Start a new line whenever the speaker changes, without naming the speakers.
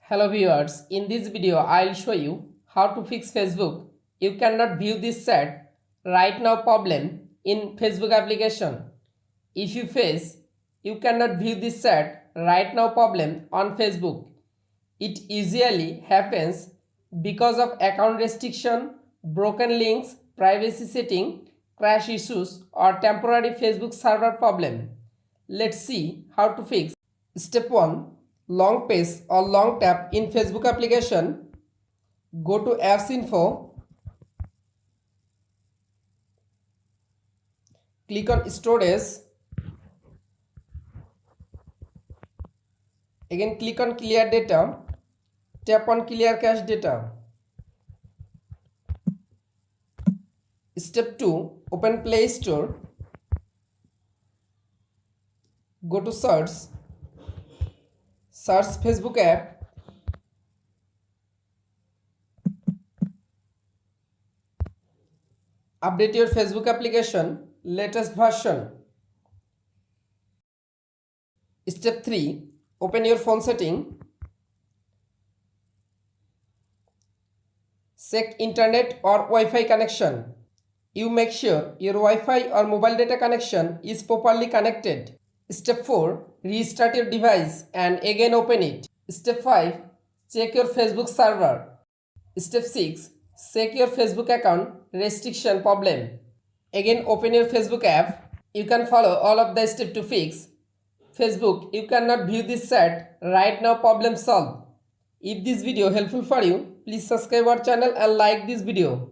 Hello viewers, in this video I'll show you how to fix Facebook. You cannot view this chat right now problem in Facebook application. If you face you cannot view this chat right now problem on Facebook, it usually happens because of account restriction, broken links, privacy setting, crash issues or temporary Facebook server problem. Let's see how to fix. Step 1. Long press or long tap in Facebook application. Go to apps info. Click on storage. Again click on clear data. Tap on clear cache data. Step 2. Open Play Store. Go to search. Search Facebook app. Update your Facebook application latest version. Step 3. Open your phone setting. Check internet or Wi-Fi connection. You make sure your Wi-Fi or mobile data connection is properly connected. Step 4. Restart your device and again open it. Step 5. Check your Facebook server. Step 6. Check your Facebook account restriction problem. Again open your Facebook app. You can follow all of the steps to fix Facebook. You cannot view this chat right now problem solved. If this video helpful for you, please subscribe our channel and like this video.